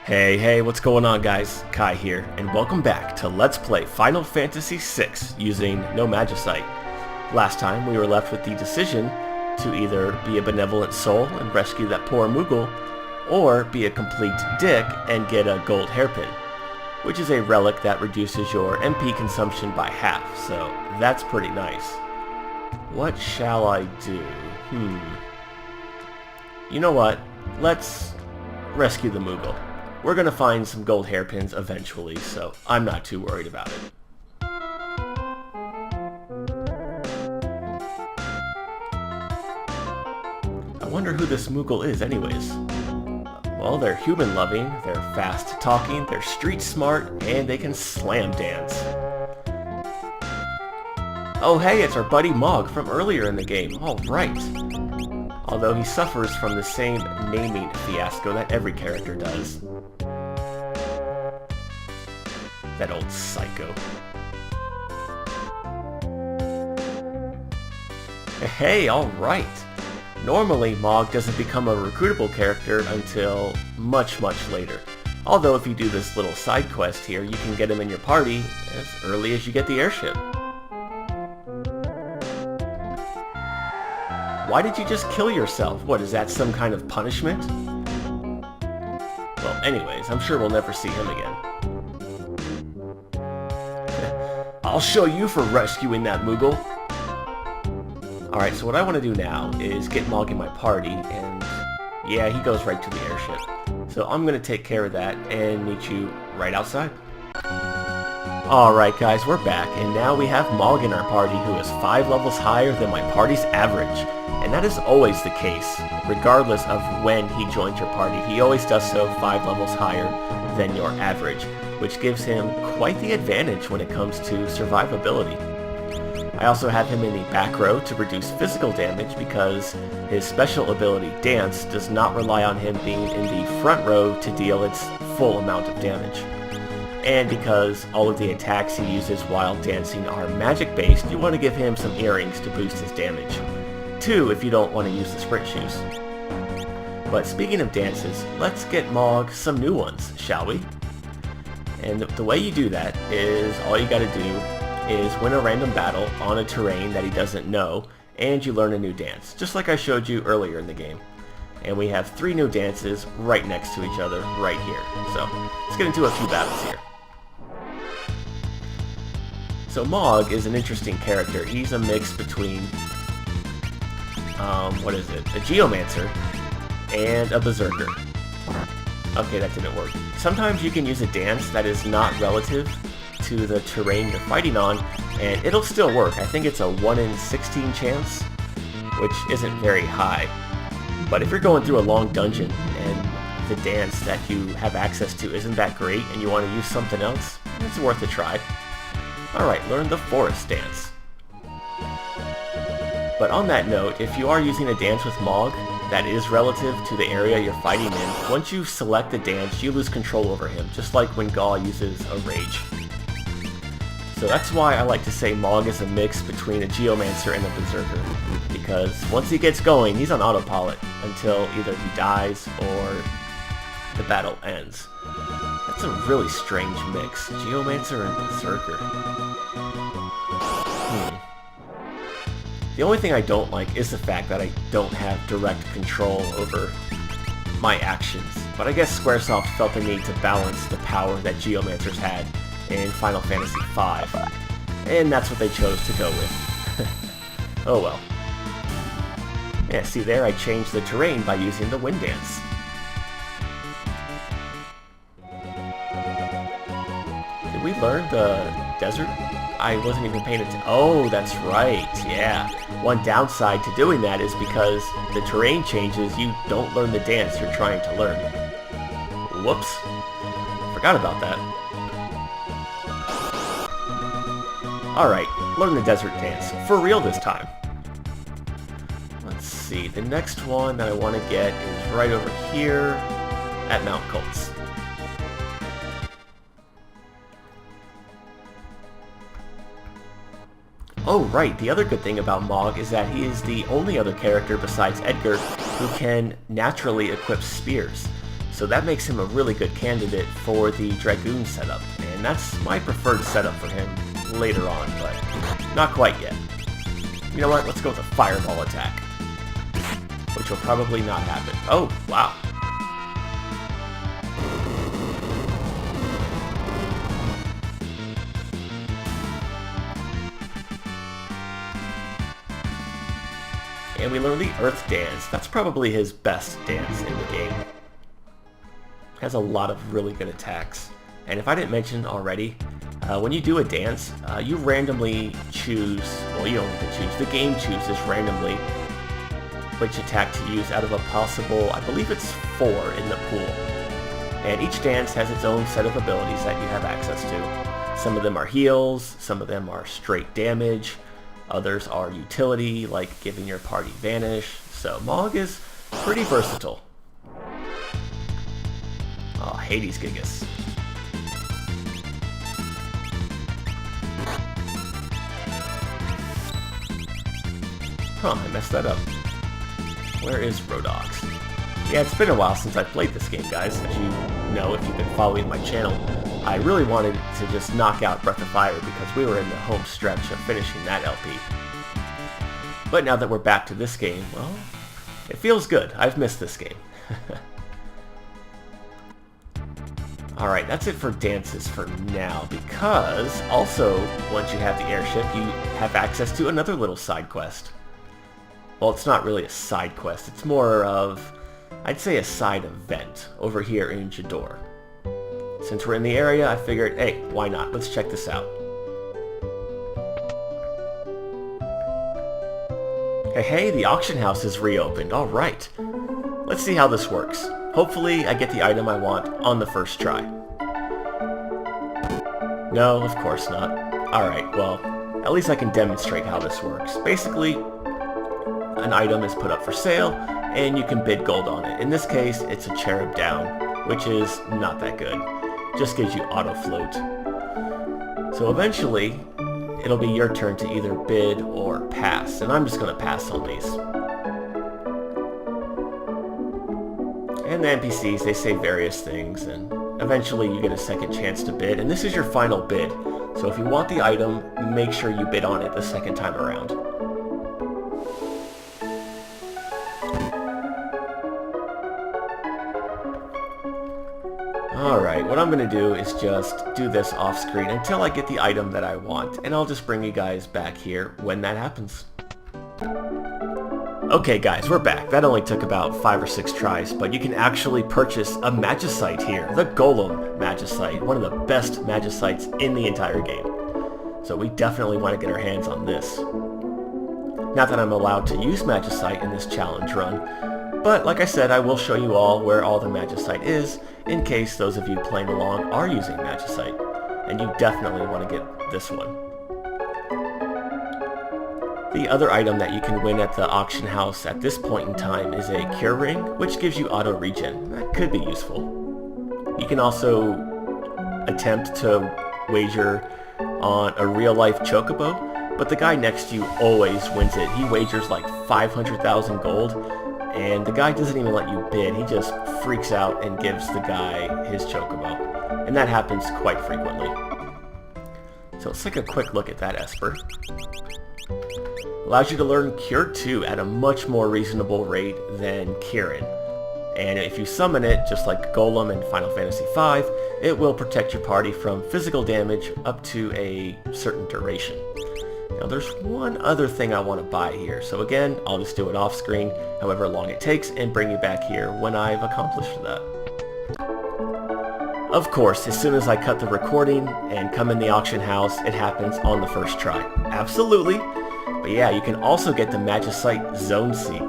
Hey, what's going on guys? Kai here, and welcome back to Let's Play Final Fantasy VI using no Magicite. Last time we were left with the decision to either be a benevolent soul and rescue that poor Moogle, or be a complete dick and get a gold hairpin, which is a relic that reduces your MP consumption by half, so that's pretty nice. What shall I do? You know what? Let's rescue the Moogle. We're gonna find some gold hairpins eventually, so I'm not too worried about it. I wonder who this Moogle is anyways. Well, they're human-loving, they're fast-talking, they're street-smart, and they can slam dance. Oh hey, it's our buddy Mog from earlier in the game. Alright. Although he suffers from the same naming fiasco that every character does. That old psycho. Hey, alright! Normally, Mog doesn't become a recruitable character until much later. Although if you do this little side quest here, you can get him in your party as early as you get the airship. Why did you just kill yourself? What, is that some kind of punishment? Well, anyways, I'm sure we'll never see him again. I'll show you for rescuing that Moogle! Alright, so what I want to do now is get Mog in my party, and yeah, he goes right to the airship. So I'm going to take care of that and meet you right outside. Alright guys, we're back, and now we have Mog in our party who is 5 levels higher than my party's average. And that is always the case, regardless of when he joins your party. He always does so 5 levels higher than your average, which gives him quite the advantage when it comes to survivability. I also have him in the back row to reduce physical damage because his special ability, Dance, does not rely on him being in the front row to deal its full amount of damage. And because all of the attacks he uses while dancing are magic-based, you want to give him some earrings to boost his damage. 2 if you don't want to use the sprint shoes. But speaking of dances, let's get Mog some new ones, shall we? And the way you do that is all you gotta do is win a random battle on a terrain that he doesn't know, and you learn a new dance, just like I showed you earlier in the game. And we have 3 new dances right next to each other right here. So let's get into a few battles here. So Mog is an interesting character. He's a mix between a Geomancer and a Berserker. Okay, that didn't work. Sometimes you can use a dance that is not relative to the terrain you're fighting on, and it'll still work. I think it's a 1 in 16 chance, which isn't very high. But if you're going through a long dungeon and the dance that you have access to isn't that great and you want to use something else, it's worth a try. Alright, learn the Forest Dance. But on that note, if you are using a dance with Mog that is relative to the area you're fighting in, once you select the dance, you lose control over him, just like when Gaul uses a Rage. So that's why I like to say Mog is a mix between a Geomancer and a Berserker, because once he gets going, he's on autopilot until either he dies or the battle ends. That's a really strange mix, Geomancer and Berserker. The only thing I don't like is the fact that I don't have direct control over my actions, but I guess Squaresoft felt the need to balance the power that Geomancers had in Final Fantasy V, and that's what they chose to go with. Oh well. Yeah, see there, I changed the terrain by using the Wind Dance. Did we learn the desert? I wasn't even paying attention. Oh, that's right, yeah. One downside to doing that is because the terrain changes, you don't learn the dance you're trying to learn. Whoops. Forgot about that. Alright, learn the desert dance. For real this time. Let's see, the next one that I want to get is right over here at Mount Colts. Oh right, the other good thing about Mog is that he is the only other character besides Edgar who can naturally equip spears. So that makes him a really good candidate for the Dragoon setup, and that's my preferred setup for him later on, but not quite yet. You know what, let's go with a Fireball attack, which will probably not happen. Oh, wow. And we learn the Earth Dance. That's probably his best dance in the game. Has a lot of really good attacks. And if I didn't mention already, when you do a dance, you randomly choose, well, you don't have to choose, the game chooses randomly which attack to use out of a possible, I believe it's 4 in the pool. And each dance has its own set of abilities that you have access to. Some of them are heals, some of them are straight damage, others are utility, like giving your party vanish. So Mog is pretty versatile. Oh, Hades Gigas. Huh, I messed that up. Where is Rodox? Yeah, it's been a while since I played this game, guys. As you know, if you've been following my channel, I really wanted to just knock out Breath of Fire because we were in the home stretch of finishing that LP. But now that we're back to this game, well, it feels good. I've missed this game. Alright, that's it for dances for now, because also, once you have the airship, you have access to another little side quest. Well, it's not really a side quest, it's more of, I'd say, a side event over here in Jador. Since we're in the area, I figured, hey, why not? Let's check this out. Hey, the auction house is reopened. Alright. Let's see how this works. Hopefully, I get the item I want on the first try. No, of course not. Alright, well, at least I can demonstrate how this works. Basically, an item is put up for sale, and you can bid gold on it. In this case, it's a Cherub Down, which is not that good. Just gives you auto float. So eventually, it'll be your turn to either bid or pass, and I'm just going to pass on these. And the NPCs, they say various things, and eventually you get a second chance to bid, and this is your final bid. So if you want the item, make sure you bid on it the second time around. Alright, what I'm going to do is just do this off screen until I get the item that I want, and I'll just bring you guys back here when that happens. Okay guys, we're back. That only took about 5 or 6 tries, but you can actually purchase a Magicite here, the Golem Magicite, one of the best Magicites in the entire game. So we definitely want to get our hands on this. Not that I'm allowed to use Magicite in this challenge run, but like I said, I will show you all where all the Magicite is, in case those of you playing along are using Magicite, and you definitely want to get this one. The other item that you can win at the auction house at this point in time is a Cure Ring, which gives you auto regen. That could be useful. You can also attempt to wager on a real-life Chocobo, but the guy next to you always wins it. He wagers like 500,000 gold, and the guy doesn't even let you bid. He just freaks out and gives the guy his Chocobo, and that happens quite frequently. So let's take a quick look at that Esper. Allows you to learn Cure 2 at a much more reasonable rate than Kirin. And if you summon it, just like Golem in Final Fantasy V, it will protect your party from physical damage up to a certain duration. Now there's one other thing I want to buy here, so again, I'll just do it off screen, however long it takes, and bring you back here when I've accomplished that. Of course, as soon as I cut the recording and come in the auction house, it happens on the first try. Absolutely! But yeah, you can also get the Magicite Zone Seek,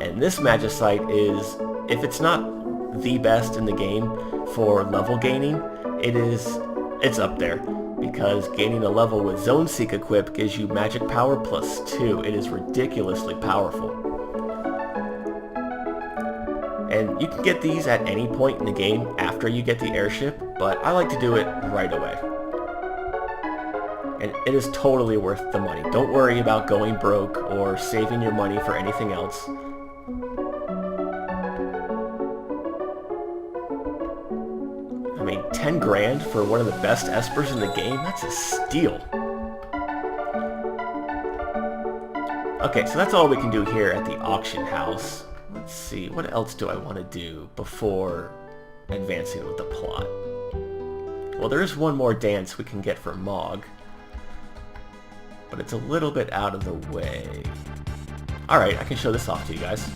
and this Magicite is, if it's not the best in the game for level gaining, it's up there, because gaining a level with Zone Seek equipped gives you magic power +2. It is ridiculously powerful. And you can get these at any point in the game after you get the airship, but I like to do it right away. And it is totally worth the money. Don't worry about going broke or saving your money for anything else. I mean, 10 grand for one of the best espers in the game? That's a steal. Okay, so that's all we can do here at the auction house. Let's see, what else do I want to do before advancing with the plot? Well, there is one more dance we can get for Mog, but it's a little bit out of the way. Alright, I can show this off to you guys.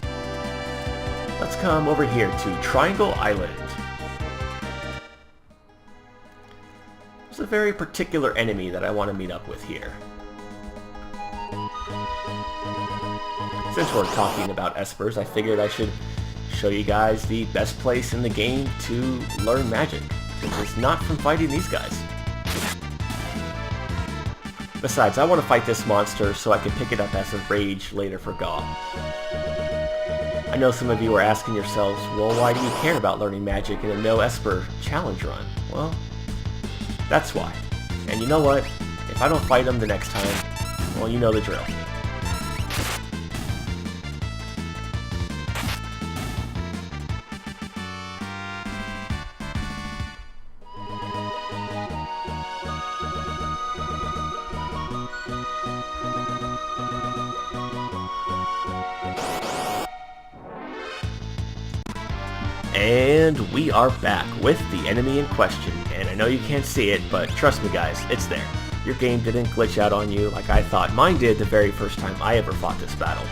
Let's come over here to Triangle Island. There's a very particular enemy that I want to meet up with here. Since we're talking about espers, I figured I should show you guys the best place in the game to learn magic, since it's not from fighting these guys. Besides, I want to fight this monster so I can pick it up as a rage later for Gaw. I know some of you are asking yourselves, well, why do you care about learning magic in a no esper challenge run? Well, that's why. And you know what? If I don't fight him the next time, well, you know the drill. And we are back with the enemy in question, and I know you can't see it, but trust me guys, it's there. Your game didn't glitch out on you like I thought mine did the very first time I ever fought this battle.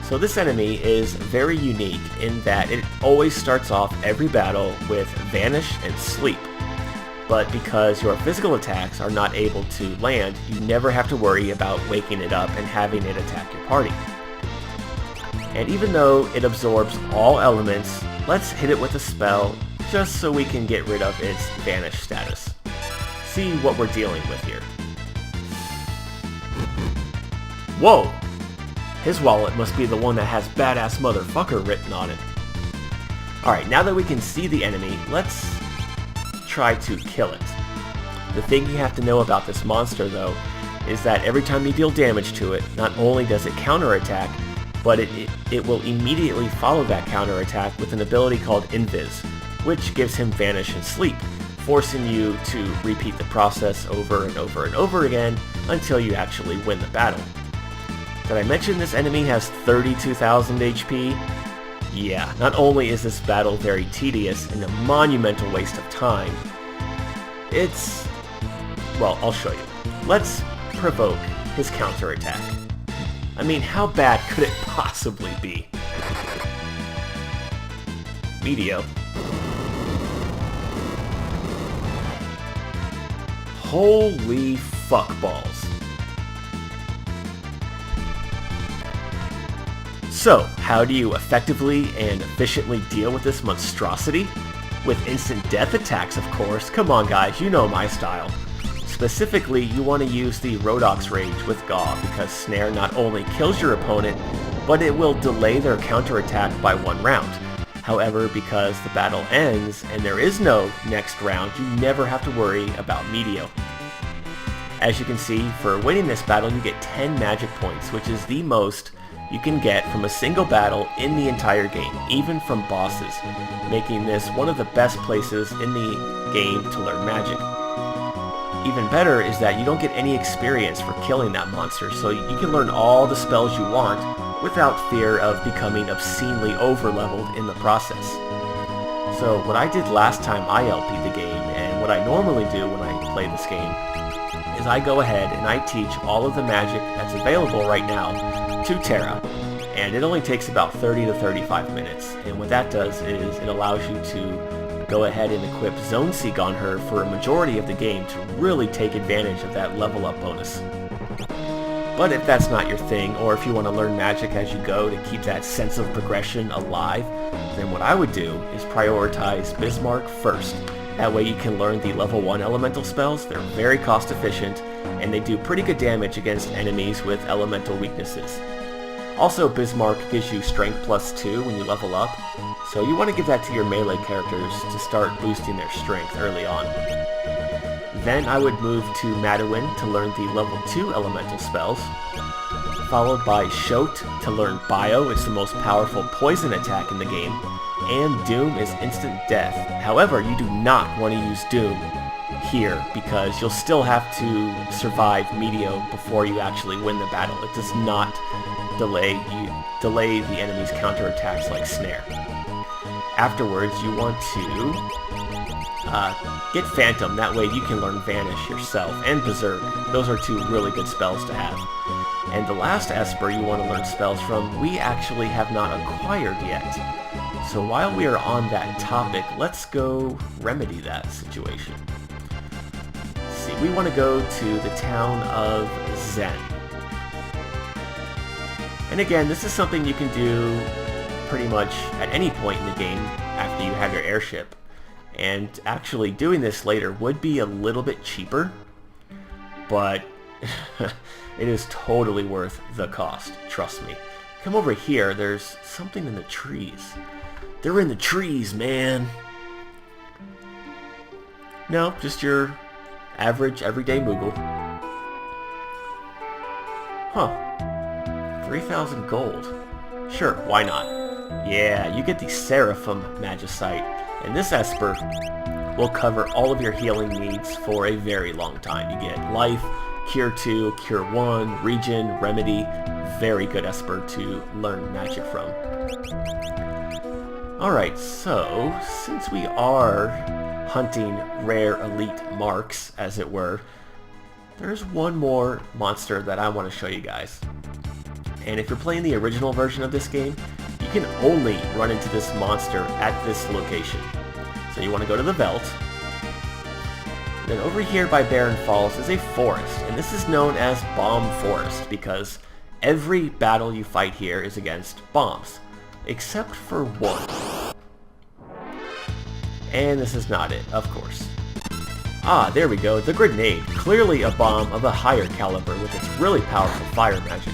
So this enemy is very unique in that it always starts off every battle with Vanish and Sleep. But because your physical attacks are not able to land, you never have to worry about waking it up and having it attack your party. And even though it absorbs all elements, let's hit it with a spell just so we can get rid of its Vanish status. See what we're dealing with here. Whoa! His wallet must be the one that has badass motherfucker written on it. Alright, now that we can see the enemy, let's try to kill it. The thing you have to know about this monster though, is that every time you deal damage to it, not only does it counterattack, but it will immediately follow that counterattack with an ability called Invis, which gives him Vanish and Sleep, forcing you to repeat the process over and over and over again until you actually win the battle. Did I mention this enemy has 32,000 HP? Yeah, not only is this battle very tedious and a monumental waste of time, it's... well, I'll show you. Let's provoke his counterattack. I mean, how bad could it possibly be? Medio. Holy fuckballs. So, how do you effectively and efficiently deal with this monstrosity? With instant death attacks, of course. Come on guys, you know my style. Specifically, you want to use the Rhodox Rage with Gaw because Snare not only kills your opponent, but it will delay their counterattack by 1 round. However, because the battle ends and there is no next round, you never have to worry about Medio. As you can see, for winning this battle you get 10 magic points, which is the most you can get from a single battle in the entire game, even from bosses, making this one of the best places in the game to learn magic. Even better is that you don't get any experience for killing that monster, so you can learn all the spells you want without fear of becoming obscenely over-leveled in the process. So what I did last time I LP'd the game, and what I normally do when I play this game, is I go ahead and I teach all of the magic that's available right now to Terra, and it only takes about 30 to 35 minutes, and what that does is it allows you to go ahead and equip Zone Seek on her for a majority of the game to really take advantage of that level up bonus. But if that's not your thing, or if you want to learn magic as you go to keep that sense of progression alive, then what I would do is prioritize Bismarck first. That way you can learn the level 1 elemental spells. They're very cost efficient, and they do pretty good damage against enemies with elemental weaknesses. Also, Bismarck gives you Strength +2 when you level up, so you want to give that to your melee characters to start boosting their strength early on. Then I would move to Madeline to learn the level 2 elemental spells, followed by Shote to learn Bio, it's the most powerful poison attack in the game, and Doom is instant death. However, you do not want to use Doom here because you'll still have to survive Meteo before you actually win the battle. It does not delay the enemy's counterattacks like Snare. Afterwards, you want to get Phantom. That way you can learn Vanish yourself, and Berserk. Those are two really good spells to have. And the last Esper you want to learn spells from, we actually have not acquired yet. So while we are on that topic, let's go remedy that situation. Let's see, we want to go to the town of Zen. And again, this is something you can do pretty much at any point in the game after you have your airship. And actually doing this later would be a little bit cheaper, but it is totally worth the cost, trust me. Come over here, there's something in the trees. They're in the trees, man! No, just your average, everyday Moogle. Huh. 3,000 gold. Sure, why not? Yeah, you get the Seraphim Magicite, and this Esper will cover all of your healing needs for a very long time. You get Life, Cure 2, Cure 1, Regen, Remedy. Very good Esper to learn magic from. Alright, so since we are hunting rare elite marks, as it were, there's one more monster that I want to show you guys. And if you're playing the original version of this game, you can only run into this monster at this location. So you want to go to the Veldt. Then over here by Barren Falls is a forest, and this is known as Bomb Forest because every battle you fight here is against bombs, except for one. And this is not it, of course. Ah, there we go, the grenade. Clearly a bomb of a higher caliber with its really powerful fire magic.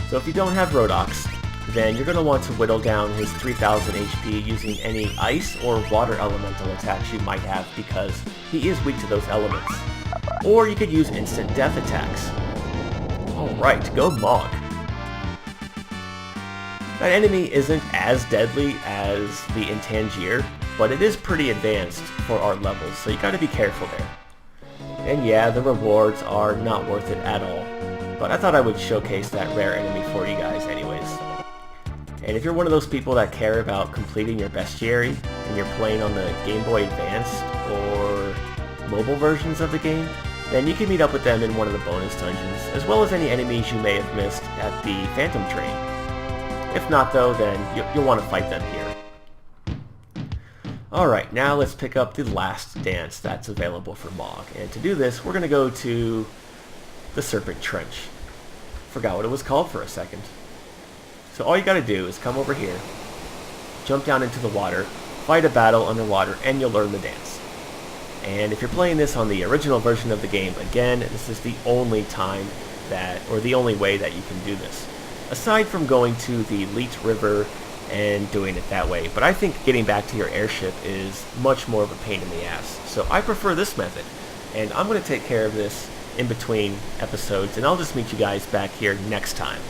So if you don't have Rhodox, then you're going to want to whittle down his 3000 HP using any ice or water elemental attacks you might have because he is weak to those elements. Or you could use instant death attacks. Alright, go Mog. That enemy isn't as deadly as the Intangier, but it is pretty advanced for our levels, so you gotta be careful there. And yeah, the rewards are not worth it at all, but I thought I would showcase that rare enemy for you guys anyways. And if you're one of those people that care about completing your bestiary, and you're playing on the Game Boy Advance or mobile versions of the game, then you can meet up with them in one of the bonus dungeons, as well as any enemies you may have missed at the Phantom Train. If not though, then you'll want to fight them here. Alright, now let's pick up the last dance that's available for Mog. And to do this, we're going to go to the Serpent Trench. Forgot what it was called for a second. So all you gotta do is come over here, jump down into the water, fight a battle underwater, and you'll learn the dance. And if you're playing this on the original version of the game, again, this is the only time that, or the only way that you can do this. Aside from going to the Leet River and doing it that way, but I think getting back to your airship is much more of a pain in the ass. So I prefer this method, and I'm going to take care of this in between episodes, and I'll just meet you guys back here next time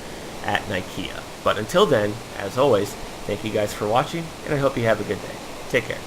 at Nikea. But until then, as always, thank you guys for watching, and I hope you have a good day. Take care.